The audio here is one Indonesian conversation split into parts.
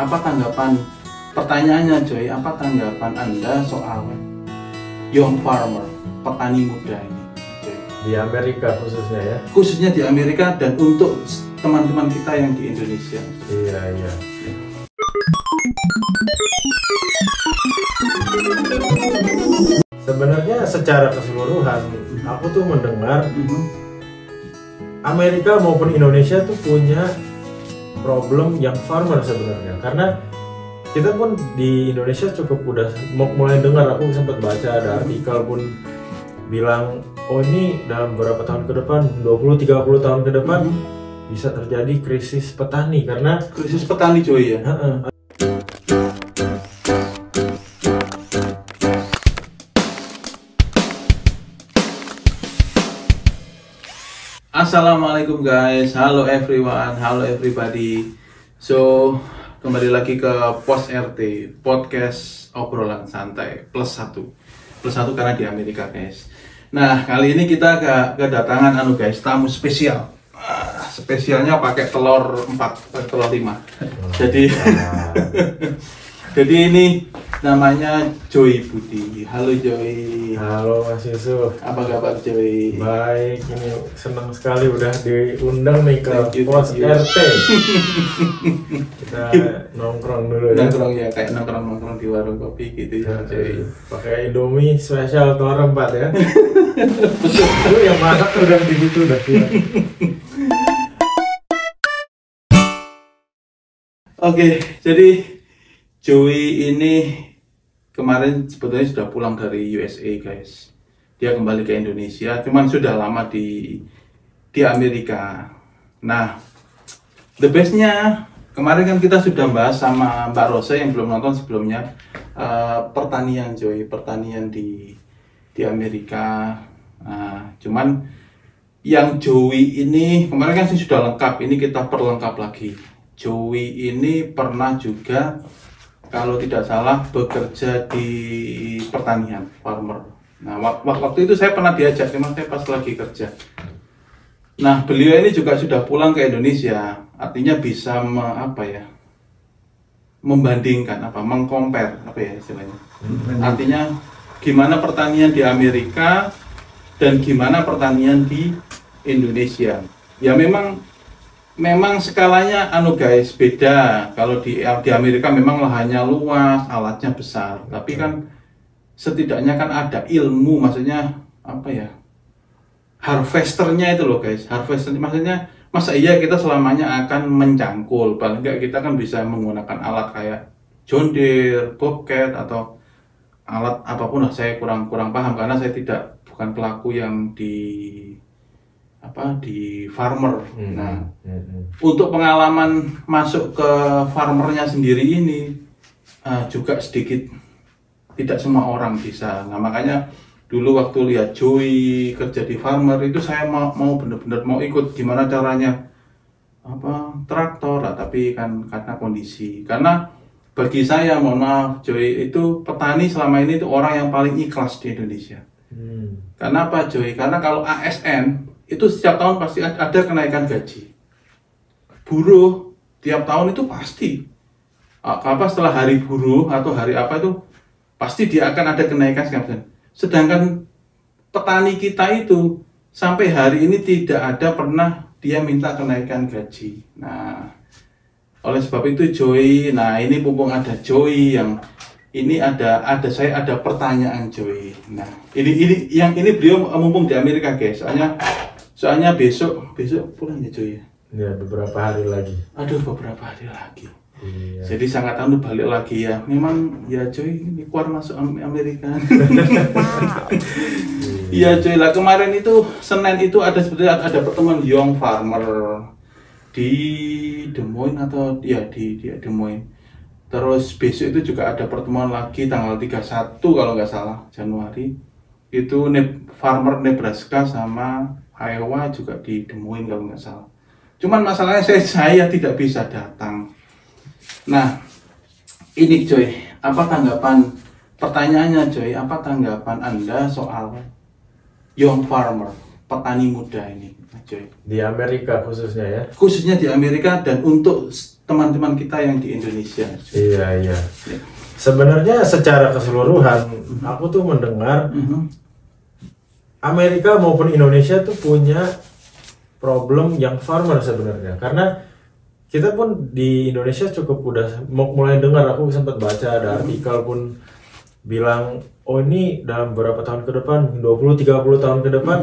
apa tanggapan pertanyaannya Joy, apa tanggapan Anda soal young farmer, petani muda ini Joy? Di Amerika khususnya ya? Khususnya di Amerika dan untuk teman-teman kita yang di Indonesia. Iya. Sebenarnya secara keseluruhan, aku tuh mendengar Amerika maupun Indonesia tuh punya problem yang farmer sebenarnya, karena kita pun di Indonesia cukup udah mulai dengar, aku sempat baca ada artikel pun bilang oh ini dalam beberapa tahun ke depan, 20-30 tahun ke depan bisa terjadi krisis petani, karena krisis petani Joy ya. Assalamualaikum guys, halo everyone, halo everybody. So kembali lagi ke Pos RT, podcast obrolan santai plus satu karena di Amerika guys. Nah kali ini kita kedatangan guys, tamu spesial. Spesialnya pakai telur 4, telur 5. Jadi ini namanya Joy Budi. Halo Joy. Halo Mas Yusuf. Apa kabar Joy? Baik, ini senang sekali udah diundang nih ke Pos RT. Kita nongkrong dulu ya. Nongkrong ya, kayak nongkrong di warung kopi gitu ya Joy. Pakai Indomie spesial telur 4 ya. Itu yang masak udah di situ udah siap. Oke, jadi Joey ini kemarin sebetulnya sudah pulang dari USA guys. Dia kembali ke Indonesia, cuman sudah lama di Amerika. Nah, the bestnya kemarin kan kita sudah bahas sama Mbak Rose yang belum nonton sebelumnya, pertanian Joey, pertanian di Amerika. Nah, cuman yang Joey ini kemarin kan sudah lengkap, ini kita perlengkap lagi. Joey ini pernah juga, kalau tidak salah, bekerja di pertanian, farmer. Nah, waktu itu saya pernah diajak, memang saya pas lagi kerja. Nah, beliau ini juga sudah pulang ke Indonesia, artinya bisa membandingkan, mengcompare, istilahnya. Artinya, gimana pertanian di Amerika dan gimana pertanian di Indonesia. Ya memang skalanya guys beda. Kalau di Amerika memang lahannya luas, alatnya besar, tapi kan setidaknya kan ada ilmu, maksudnya harvesternya itu loh guys. Harvester maksudnya masa iya kita selamanya akan mencangkul, paling enggak kita kan bisa menggunakan alat kayak John Deere, Bobcat atau alat apapun lah. Saya kurang paham karena saya bukan pelaku yang di farmer. Untuk pengalaman masuk ke farmernya sendiri ini juga sedikit, tidak semua orang bisa. Nah makanya dulu waktu lihat Joey kerja di farmer itu saya mau benar-benar mau ikut gimana caranya traktor lah, tapi kan karena kondisi, karena bagi saya mohon maaf Joey itu petani selama ini itu orang yang paling ikhlas di Indonesia. Karena apa Joey? Karena kalau ASN itu setiap tahun pasti ada kenaikan gaji. Buruh tiap tahun itu pasti setelah hari buruh atau hari apa itu pasti dia akan ada kenaikan sekian. Sedangkan petani kita itu sampai hari ini tidak ada pernah dia minta kenaikan gaji. Nah, oleh sebab itu Joy, nah ini mumpung ada Joy yang ini saya ada pertanyaan Joy. Nah, ini beliau mumpung di Amerika guys. Soalnya besok pulang ya Joy. Ya beberapa hari lagi. Aduh, beberapa hari lagi. Iya. Jadi sangat balik lagi ya. Memang ya Joy ini keluar masuk Amerika. Iya Joy lah, kemarin itu Senin itu sebetulnya ada pertemuan young farmer di Des Moines atau ya di Des Moines. Terus besok itu juga ada pertemuan lagi tanggal 31 kalau nggak salah Januari. Itu farmer Nebraska sama Iowa juga di Des Moines kalau nggak salah. Cuman masalahnya saya tidak bisa datang. Nah, ini Joy, pertanyaannya Joy, apa tanggapan Anda soal young farmer, petani muda ini? Coy. Di Amerika khususnya ya. Khususnya di Amerika dan untuk teman-teman kita yang di Indonesia. Iya. Ya. Sebenarnya secara keseluruhan aku tuh mendengar Amerika maupun Indonesia tuh punya problem yang farmer sebenarnya, karena kita pun di Indonesia cukup udah mulai dengar, aku sempat baca ada artikel pun bilang oh ini dalam beberapa tahun ke depan, 20-30 tahun ke depan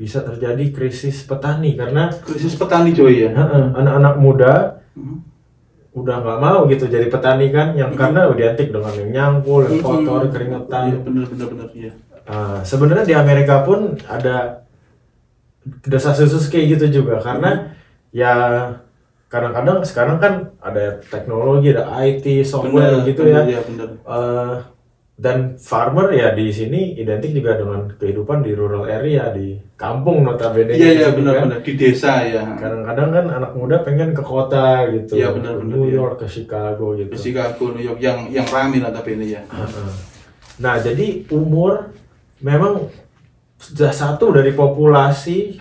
bisa terjadi krisis petani karena krisis petani Joy ya. Anak-anak muda udah nggak mau gitu jadi petani kan, yang karena identik dengan yang nyangkul, yang kotor, keringetan. Iya, benar ya. Sebenarnya di Amerika pun ada desas-desus kayak gitu juga karena ya kadang-kadang sekarang kan ada teknologi, ada IT, software gitu ya. Dan farmer ya di sini identik juga dengan kehidupan di rural area, di kampung notabene. Iya benar di desa ya. Kadang-kadang kan anak muda pengen ke kota gitu. Iya benar. New York, ke Chicago gitu. Ke Chicago, New York yang ramai notabene ya. Nah jadi umur memang sudah satu dari populasi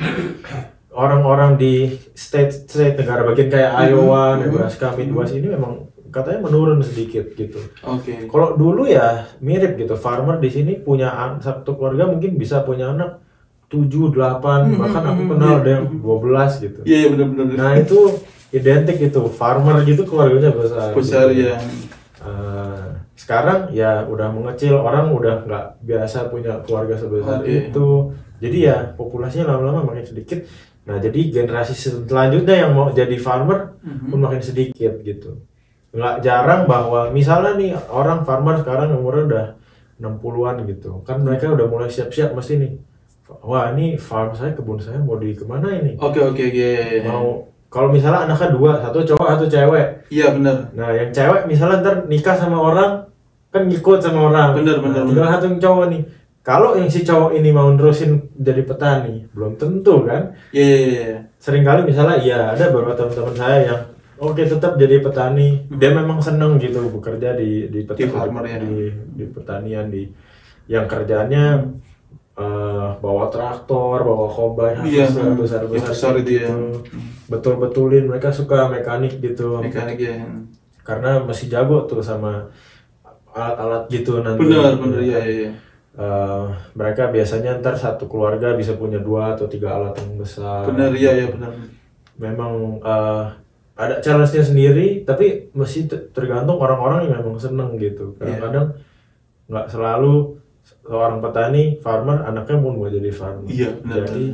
orang-orang di state negara bagian kayak Iowa, Nebraska, Midwest ini memang katanya menurun sedikit gitu. Oke. Kalau dulu ya mirip gitu, farmer di sini punya satu keluarga mungkin bisa punya anak 7, 8, bahkan aku kenal ada yang 12 gitu. Iya benar. Nah itu identik itu, farmer gitu keluarganya besar. Besar gitu. Ya. Sekarang ya udah mengecil, orang udah nggak biasa punya keluarga sebesar itu. Jadi ya populasinya lama-lama makin sedikit. Nah jadi generasi selanjutnya yang mau jadi farmer pun makin sedikit gitu. Nggak jarang bahwa misalnya nih orang farmer sekarang umurnya udah 60-an gitu. Kan mereka udah mulai siap-siap mesti nih. Wah ini farm saya, kebun saya mau di kemana ini? Oke. Mau kalau misalnya anaknya 2, satu cowok, satu cewek. Iya benar. Nah yang cewek misalnya ntar nikah sama orang, kan ngikut sama orang. Benar. Tinggal satu yang cowok nih. Kalau yang si cowok ini mau nerusin jadi petani, belum tentu kan? Iya. Seringkali misalnya ya ada beberapa teman-teman saya yang tetap jadi petani. Dia memang seneng gitu bekerja di farmer ya. Di pertanian, di yang kerjaannya bawa traktor, bawa combine besar itu ya. Betul-betulin, mereka suka mekanik gitu. Mekanik ya. Karena masih jago tuh sama alat-alat gitu nanti. Benar ya. Mereka biasanya ntar satu keluarga bisa punya 2 atau 3 alat yang besar. Benar ya benar. Memang ada challenge-nya sendiri, tapi mesti tergantung orang-orang yang memang seneng gitu. Kadang-kadang nggak selalu seorang petani, farmer, anaknya pun mau jadi farmer. Iya, benar. Jadi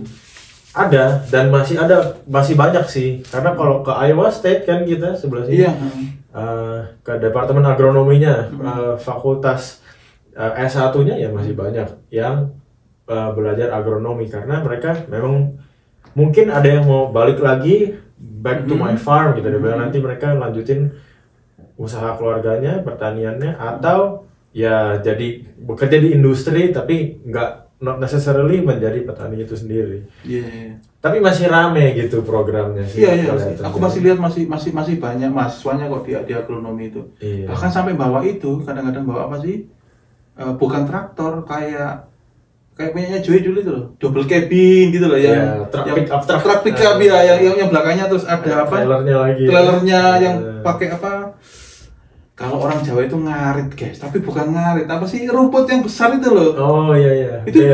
ada dan masih banyak sih. Karena kalau ke Iowa State kan kita sebelah sini, ke departemen agronominya, fakultas S1-nya ya masih banyak yang belajar agronomi karena mereka memang mungkin ada yang mau balik lagi back to my farm gitu, nanti mereka lanjutin usaha keluarganya, pertaniannya, atau ya jadi bekerja di industri tapi not necessarily menjadi petani itu sendiri. Iya. Tapi masih rame gitu programnya sih. Iya. Aku masih lihat masih banyak mahasiswanya kok di agronomi itu. Iya. Bahkan sampai bawa itu kadang-kadang bawa apa sih? Bukan traktor kayak punyanya Joy dulu itu loh, double cabin gitu loh yang truck pick up ya, yang belakangnya terus ada apa? Trailernya yang pakai apa? Kalau orang Jawa itu ngarit guys, tapi bukan ngarit, apa sih rumput yang besar itu loh? Oh iya. Itu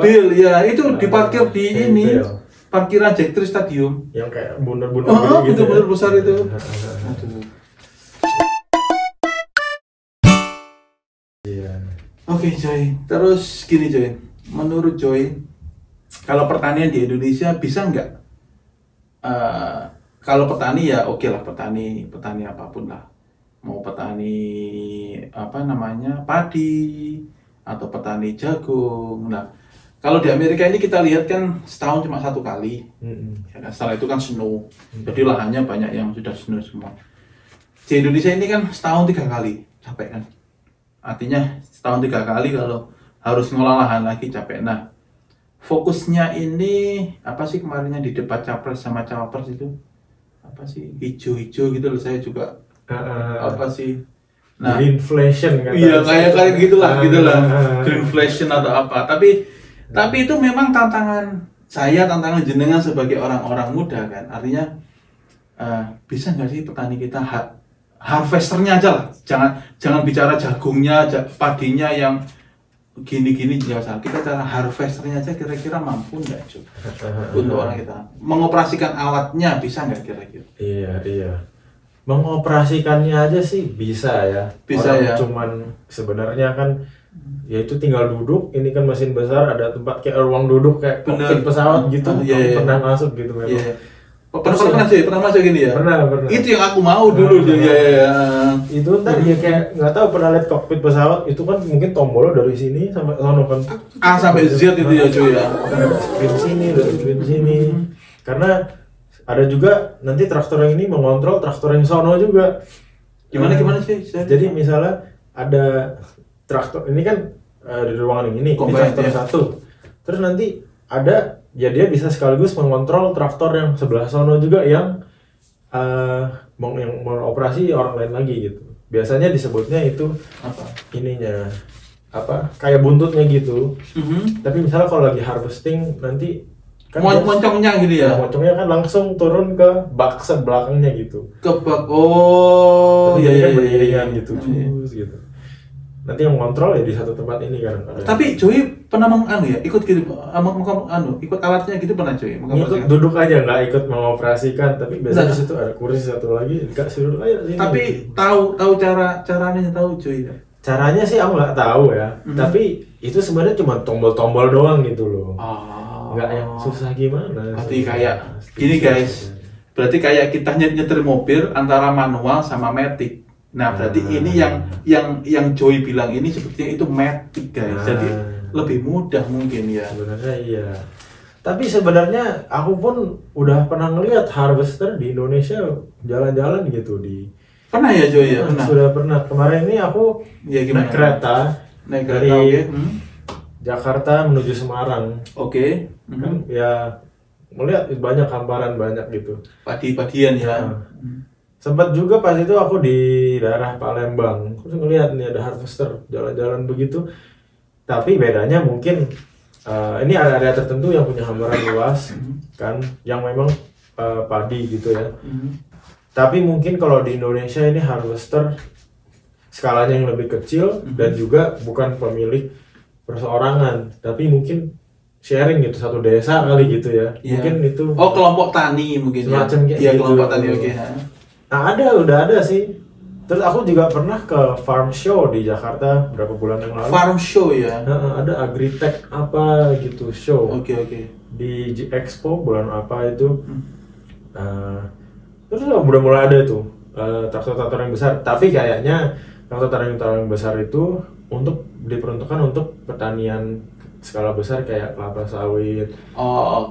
bil ya, itu diparkir di ini parkiran Jack Tree Stadium. Yang kayak bunder-bunder gitu. Bener besar itu. Iya. Oke Joy, terus gini Joy. Menurut Joy, kalau pertanian di Indonesia bisa nggak? Kalau petani ya oke lah, petani apapun lah, mau petani padi atau petani jagung. Nah, kalau di Amerika ini kita lihat kan setahun cuma 1 kali, ya kan? Setelah itu kan snow, jadi lahannya banyak yang sudah snow semua. Di Indonesia ini kan setahun 3 kali, capek kan? Artinya setahun 3 kali kalau harus ngolah lahan lagi capek. Nah, fokusnya ini apa sih kemarinnya di debat capres sama cawapres itu? Apa sih hijau-hijau gitu loh, saya juga apa sih? Nah, greenflation kan? Iya kayak gitulah, greenflation atau apa. Tapi itu memang tantangan saya tantangan jenengan sebagai orang-orang muda kan, artinya bisa nggak sih petani kita harvesternya aja lah, jangan bicara jagungnya, padinya yang gini-gini jasa, kita cara harvesternya aja kira-kira mampu nggak cuy untuk orang kita mengoperasikan alatnya, bisa nggak kira-kira? Iya. Mengoperasikannya aja sih bisa ya. Bisa orang ya. Cuman sebenarnya kan ya itu tinggal duduk, ini kan mesin besar, ada tempat kayak ruang duduk kayak kokpit pesawat gitu. Iya. Pernah masuk gitu memang. Iya. Pernah masuk gini ya? Pernah. Itu yang aku mau dulu tuh. Iya. Itu ntar ya kayak nggak tahu, pernah lihat kokpit pesawat itu kan mungkin tombolnya dari sini sampai sono kan. A sampai Z itu ya cuy ya. Ada screen sini, ada screen sini. Karena ada juga nanti traktor yang ini mengontrol traktor yang sono juga. Gimana sih? Jadi misalnya ada traktor ini kan di ruangan ini traktor ya. satu. Terus nanti ada ya dia bisa sekaligus mengontrol traktor yang sebelah sono juga yang mengoperasi orang lain lagi gitu. Biasanya disebutnya itu ininya kayak buntutnya gitu. Tapi misalnya kalau lagi harvesting nanti kan moncongnya gitu ya. Moncongnya kan langsung turun ke bak belakangnya gitu. Ke bak. Tapi jadi kan beriringan gitu. Terus gitu. Nanti yang kontrol ya di satu tempat ini kan. Tapi Joy pernah ikut gitu, ikut alatnya gitu pernah Joy? Ikut duduk aja, nggak ikut mengoperasikan, tapi biasanya di situ ada kursi satu lagi, dikasih duduk aja sini. Tapi tahu caranya tahu Joy ya? Caranya sih aku nggak tahu ya, tapi itu sebenarnya cuma tombol-tombol doang gitu loh. Nggak yang susah gimana. Berarti kayak gini guys, berarti kayak kita nyetir mobil antara manual sama matic. Nah, berarti ini yang Joy bilang ini sebetulnya itu matic guys. Jadi lebih mudah mungkin ya. Sebenarnya iya. Tapi sebenarnya aku pun udah pernah ngelihat harvester di Indonesia jalan-jalan gitu di. Pernah ya Joy ya? Sudah pernah. Kemarin ini aku naik kereta dari Jakarta menuju Semarang. Oke. Kan ya melihat banyak hamparan banyak gitu. Padi-padian ya. Sempat juga pas itu aku di daerah Palembang, terus ngeliat nih ada harvester jalan-jalan begitu. Tapi bedanya mungkin ini area-area tertentu yang punya hamparan luas kan, yang memang padi gitu ya. Tapi mungkin kalau di Indonesia ini harvester skalanya yang lebih kecil dan juga bukan pemilik perseorangan, tapi mungkin sharing gitu, satu desa kali gitu ya. Mungkin itu kelompok tani mungkin semacam ya. Iya, kelompok tani oke. Nah, udah ada sih. Terus aku juga pernah ke farm show di Jakarta berapa bulan yang lalu. Farm show ya? Ada agritech apa gitu show. Oke. Di Expo bulan apa itu. Terus udah mulai ada tuh traktor-traktor yang besar. Tapi kayaknya traktor-traktor yang besar itu diperuntukkan untuk pertanian skala besar kayak kelapa sawit,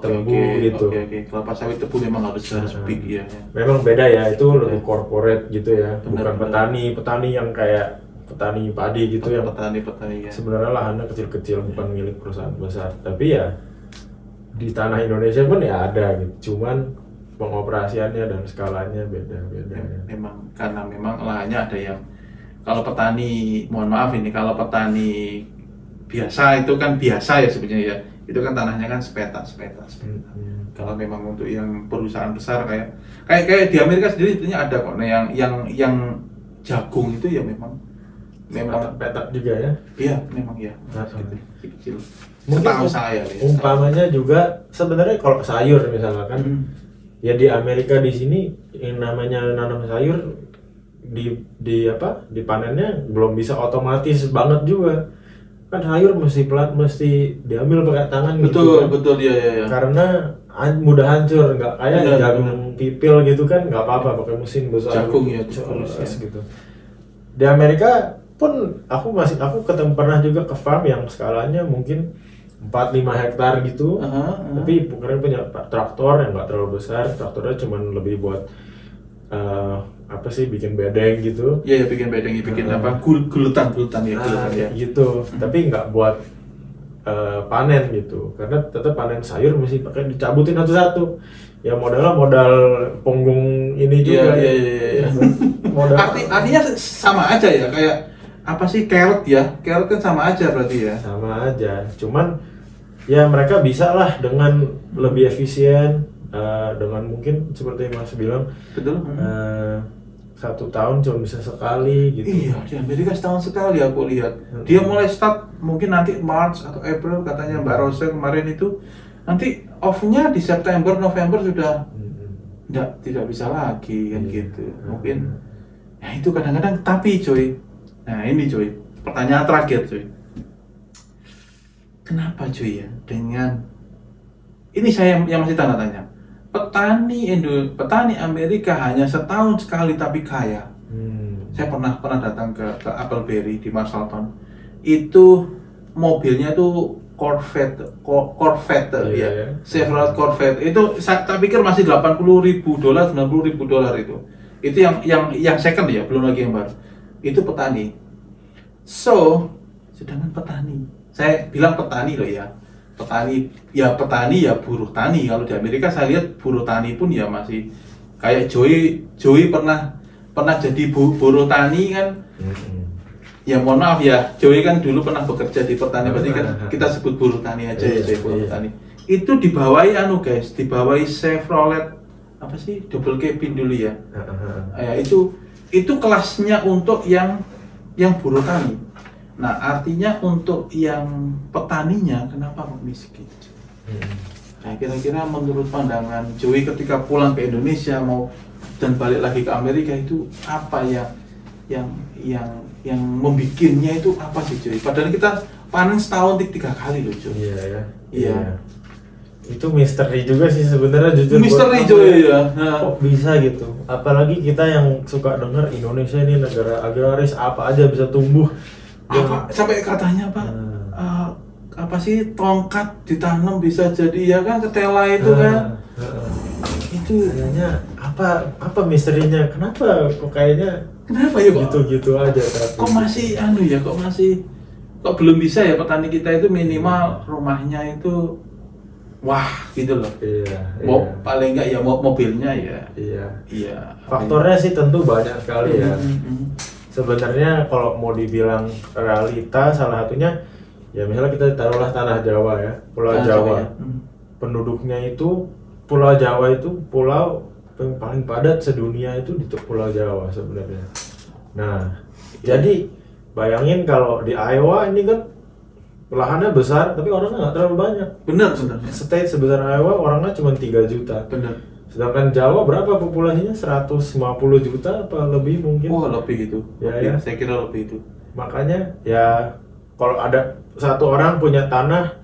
tebu gitu. Oke. Kelapa sawit, tebu memang harus big ya. Memang beda ya, itu lebih corporate gitu ya. Bukan petani yang kayak petani padi gitu yang petani ya. Sebenarnya lahannya kecil-kecil, bukan milik perusahaan besar. Tapi ya di tanah Indonesia pun ya ada gitu. Cuman pengoperasiannya dan skalanya beda-beda. Memang karena lahannya ada yang kalau petani, mohon maaf ini, kalau petani biasa itu kan biasa ya sebenarnya ya, itu kan tanahnya kan sepeta. Kalau memang untuk yang perusahaan besar kayak di Amerika sendiri sebetulnya ada kok. Nah yang jagung itu ya memang petak juga ya. Iya memang ya. Kecil. Mungkin saya umpamanya juga sebenarnya kalau sayur misalkan ya di Amerika di sini yang namanya nanam sayur dipanennya belum bisa otomatis banget juga. Kan sayur mesti diambil pakai tangan gitu. Betul ya. Karena mudah hancur, nggak kayak jagung pipil gitu kan, nggak apa-apa pakai mesin besar. Jagung ya, gitu. Di Amerika pun aku pernah juga ke farm yang skalanya mungkin 4-5 hektar gitu. Tapi bukan punya traktor yang nggak terlalu besar, traktornya cuma lebih buat bikin bedeng gitu. Iya, bikin bedeng, bikin gulutan ya. Gitu. Tapi nggak buat panen gitu. Karena tetap panen sayur mesti pakai dicabutin satu-satu. Ya modal punggung ini juga. Iya. Artinya sama aja ya, kayak carrot ya. Carrot kan sama aja berarti ya. Sama aja. Cuman ya mereka bisa lah dengan lebih efisien, dengan mungkin seperti yang Mas bilang, Betul. 1 tahun cuma bisa sekali gitu. Iya, di Amerika setahun sekali aku lihat. Dia mulai start mungkin nanti March atau April katanya Mbak Rose kemarin itu. Nanti off-nya di September, November sudah tidak bisa lagi kan gitu. Mungkin ya itu kadang-kadang, tapi cuy. Nah, ini cuy, pertanyaan terakhir cuy. Kenapa cuy ya dengan ini saya yang masih tanda tanya. Petani Amerika hanya setahun sekali tapi kaya. Saya pernah datang ke Appleberry di Marshalltown. Itu mobilnya itu Corvette Iya, ya, ya. Chevrolet Corvette. Itu saya tak pikir masih $80.000, $90.000 itu. Itu yang second ya, belum lagi yang baru. Itu petani. So, sedangkan petani, saya bilang petani loh ya. Petani ya buruh tani. Kalau di Amerika saya lihat buruh tani pun ya masih kayak Joey pernah jadi buruh tani kan. Ya mohon maaf ya, Joey kan dulu pernah bekerja di pertanian, berarti kan kita sebut buruh tani aja ya, Joey buruh tani. Itu dibawahi guys, dibawahi Chevrolet apa sih, double cabin dulu ya. Ya itu kelasnya untuk yang buruh tani. Nah, artinya untuk yang petaninya kenapa kok miskin? Nah, kira-kira menurut pandangan Joey ketika pulang ke Indonesia dan balik lagi ke Amerika itu apa ya yang membikinnya itu apa sih Joey? Padahal kita panen setahun 3 kali loh Joey. Iya. Itu misteri juga sih sebenarnya, jujur. Misteri Joey ya. Nah. Kok bisa gitu? Apalagi kita yang suka dengar Indonesia ini negara agraris, apa aja bisa tumbuh. Apa sampai katanya Pak, apa sih tongkat ditanam bisa jadi ya kan, ketela itu kan. Itu kayaknya apa misterinya? Kenapa ya gitu aja tapi. Kok masih belum bisa ya petani kita itu minimal rumahnya itu wah gitu loh. Iya. Paling enggak ya mobilnya ya. Iya. Faktornya sih tentu banyak sekali ya. Sebenarnya kalau mau dibilang realita, salah satunya ya misalnya kita taruhlah tanah Jawa ya, Pulau Jawa. Penduduknya itu Pulau Jawa itu pulau yang paling padat sedunia itu di Pulau Jawa sebenarnya. Nah, jadi bayangin kalau di Iowa ini kan lahannya besar tapi orangnya nggak terlalu banyak. Benar. State sebesar Iowa orangnya cuma 3 juta. Benar. Sedangkan Jawa berapa populasinya? 150 juta apa lebih mungkin? Oh, lebih itu. Ya. Saya kira lebih itu. Makanya ya kalau ada satu orang punya tanah,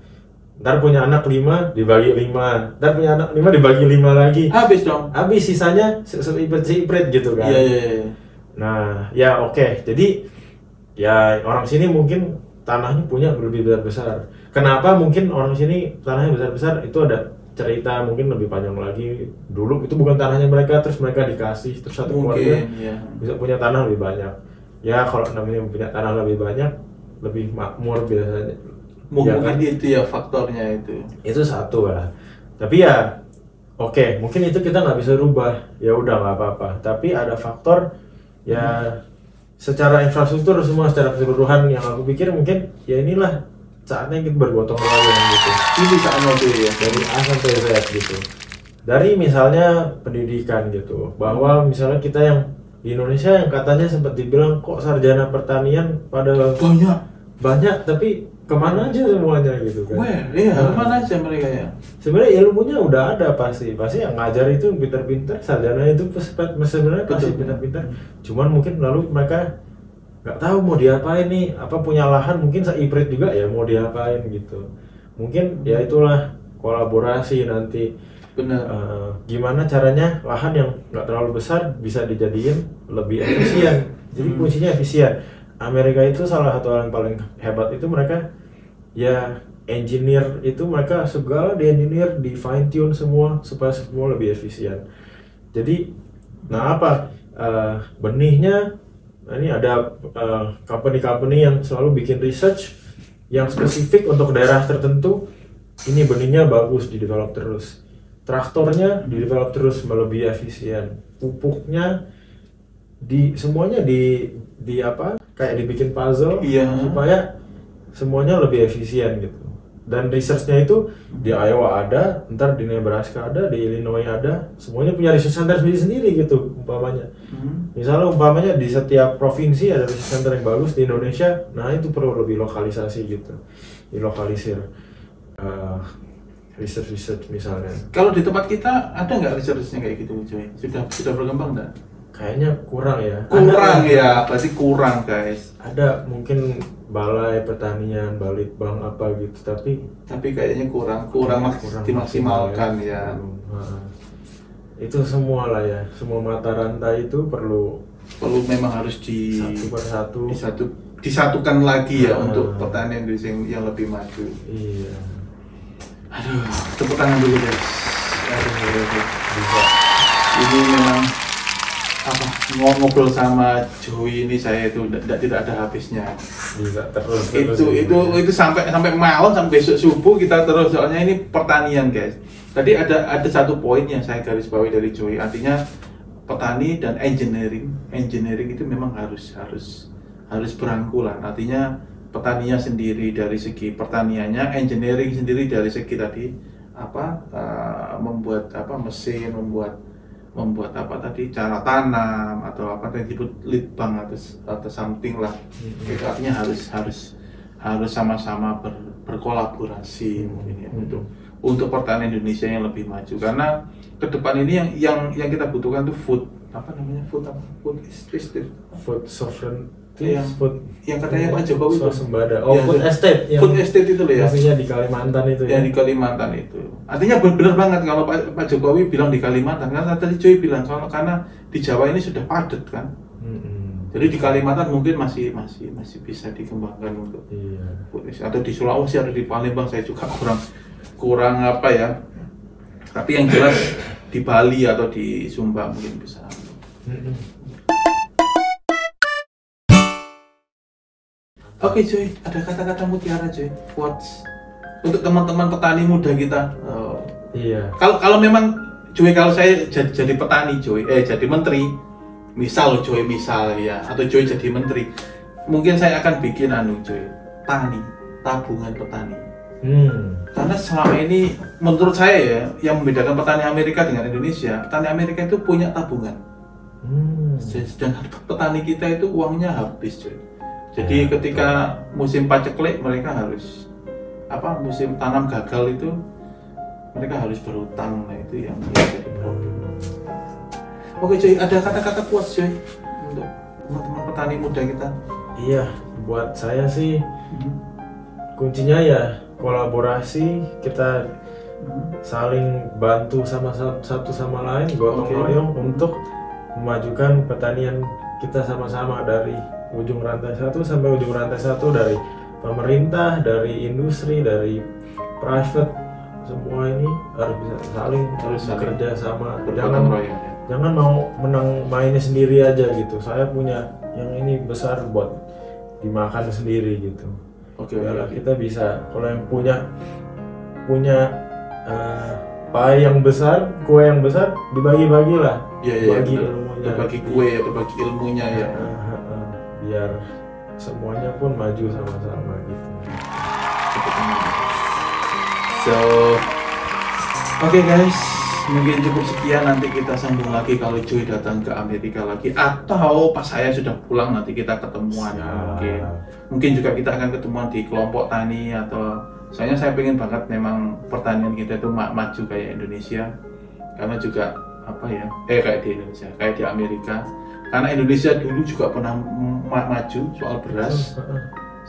ntar punya anak 5 dibagi 5, ntar punya anak 5 dibagi 5 lagi. Habis dong. Habis, sisanya seipret gitu kan. Iya. Nah, ya oke. Jadi ya orang sini mungkin tanahnya punya lebih besar. Kenapa mungkin orang sini tanahnya besar? Itu ada cerita mungkin lebih panjang lagi. Dulu itu bukan tanahnya mereka, terus mereka dikasih, terus satu keluarga bisa punya tanah lebih banyak. Ya kalau namanya punya tanah lebih banyak, lebih makmur biasanya. Mungkin ya, kan? Itu ya faktornya itu. Itu satu lah. Tapi ya oke, mungkin itu kita nggak bisa rubah. Ya udah nggak apa-apa. Tapi ada faktor ya secara infrastruktur semua secara keseluruhan yang aku pikir mungkin ya inilah saatnya kita bergotong royong gitu. Ini saatnya tuh ya, dari A sampai Z gitu. Dari misalnya pendidikan gitu, bahwa misalnya kita yang di Indonesia yang katanya sempat dibilang kok sarjana pertanian pada banyak tapi kemana aja semuanya gitu kan? Kemana aja mereka ya? Sebenarnya ilmunya udah ada pasti yang ngajar itu pintar-pintar, sarjana itu sebenarnya pasti pintar-pintar. Cuman mungkin lalu mereka nggak tahu mau diapain nih, apa punya lahan mungkin seiprit juga ya mau diapain gitu. Mungkin ya itulah kolaborasi nanti. Benar. Gimana caranya lahan yang nggak terlalu besar bisa dijadiin lebih efisien. Jadi kuncinya efisien. Amerika itu salah satu hal yang paling hebat itu mereka ya engineer itu mereka segala di engineer, di fine tune semua supaya semua lebih efisien. Jadi nah apa benihnya. Nah, ini ada company-company yang selalu bikin research yang spesifik untuk daerah tertentu. Ini benihnya bagus, di-develop terus. Traktornya di-develop terus lebih efisien. Pupuknya semuanya di apa? Kayak dibikin puzzle supaya semuanya lebih efisien gitu. dan researchnya itu di Iowa ada, ntar di Nebraska ada, di Illinois ada, semuanya punya research center sendiri gitu umpamanya. Misalnya umpamanya di setiap provinsi ada research center yang bagus di Indonesia, nah itu perlu lebih lokalisasi gitu, dilokalisir research misalnya. Kalau di tempat kita ada nggak researchnya kayak gitu, Joy? Sudah berkembang nggak? Kayaknya kurang ya. Kurang ya, berarti kurang guys. Ada mungkin balai pertanian, balitbang apa gitu, tapi kayaknya kurang dimaksimalkan ya. Itu semua lah ya, semua mata rantai itu perlu memang harus satu persatu disatukan lagi ya untuk pertanian Indonesia yang lebih maju. Iya. Aduh, tepuk tangan dulu guys. Aduh. Bisa. Ini memang ngobrol sama Joey ini saya itu tidak ada habisnya. Bisa terus. Itu sampai malam, sampai besok subuh kita terus, soalnya ini pertanian guys. Tadi ada satu poin yang saya garis bawahi dari Joey, artinya petani dan engineering itu memang harus berangkulan. Artinya petaninya sendiri dari segi pertaniannya, engineering sendiri dari segi tadi membuat mesin, membuat cara tanam atau apa yang disebut litbang atau something lah. Itu artinya harus sama-sama berkolaborasi mungkin ya, untuk pertanian Indonesia yang lebih maju, karena ke depan ini yang kita butuhkan tuh food sovereignty, yang katanya Pak Jokowi swasembada. Food estate. Food estate itu loh ya. Maksudnya di Kalimantan itu ya. Di Kalimantan itu. Artinya benar banget kalau Pak Jokowi bilang di Kalimantan, karena tadi Joy bilang karena di Jawa ini sudah padat kan. Jadi di Kalimantan mungkin masih bisa dikembangkan untuk food estate. Atau di Sulawesi atau di Palembang saya juga kurang apa ya. Tapi yang jelas di Bali atau di Sumba mungkin bisa. Oke Joy, ada kata-kata mutiara Joy, quotes untuk teman-teman petani muda kita. Iya. Kalau memang Joy, kalau saya jadi petani Joy, jadi menteri, misal ya, atau Joy jadi menteri, mungkin saya akan bikin Joy, tabungan petani. Karena selama ini menurut saya ya, yang membedakan petani Amerika dengan Indonesia, petani Amerika itu punya tabungan. Sedangkan petani kita itu uangnya habis Joy. Jadi ketika musim paceklik mereka harus musim tanam gagal itu mereka harus berutang, nah itu yang jadi problem. Oke Joy, ada kata-kata quotes Joy untuk teman-teman petani muda kita? Iya, buat saya sih kuncinya ya kolaborasi, kita saling bantu satu sama lain, gotong royong untuk memajukan pertanian kita sama-sama dari ujung rantai satu sampai ujung rantai satu, dari pemerintah, dari industri, dari private, semua ini harus bisa saling bekerja sama. Jangan mau menang mainnya sendiri aja gitu. Saya punya yang ini besar buat dimakan sendiri gitu. Kita bisa, kalau yang punya pie yang besar, kue yang besar, dibagi-bagi lah. Bagi ilmunya, berbagi kue, berbagi ilmunya ya. Biar semuanya pun maju sama-sama gitu. Oke guys, mungkin cukup sekian, nanti kita sambung lagi kalau Joy datang ke Amerika lagi, atau pas saya sudah pulang nanti kita ketemuan. Mungkin juga kita akan ketemuan di kelompok tani, atau soalnya saya pengen banget memang pertanian kita itu maju kayak Indonesia, karena juga kayak di Indonesia, kayak di Amerika. Karena Indonesia dulu juga pernah maju soal beras,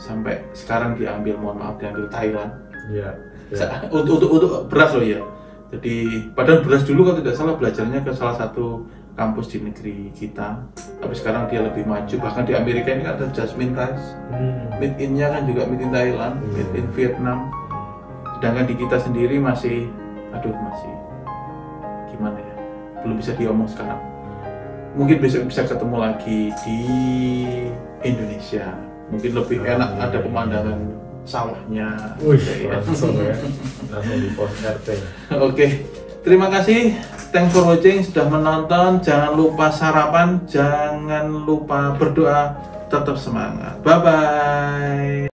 sampai sekarang diambil Thailand. Untuk beras loh ya. Jadi padahal beras dulu kalau tidak salah belajarnya ke salah satu kampus di negeri kita, tapi sekarang dia lebih maju. Bahkan di Amerika ini ada jasmine rice, made in-nya kan juga made in Thailand, made in Vietnam. Sedangkan di kita sendiri masih gimana ya, belum bisa diomong sekarang. Mungkin besok bisa ketemu lagi di Indonesia, mungkin lebih enak, ada pemandangan sawahnya. Langsung di pos RT. Oke, terima kasih, thanks for watching, sudah menonton. Jangan lupa sarapan, jangan lupa berdoa, tetap semangat, bye bye.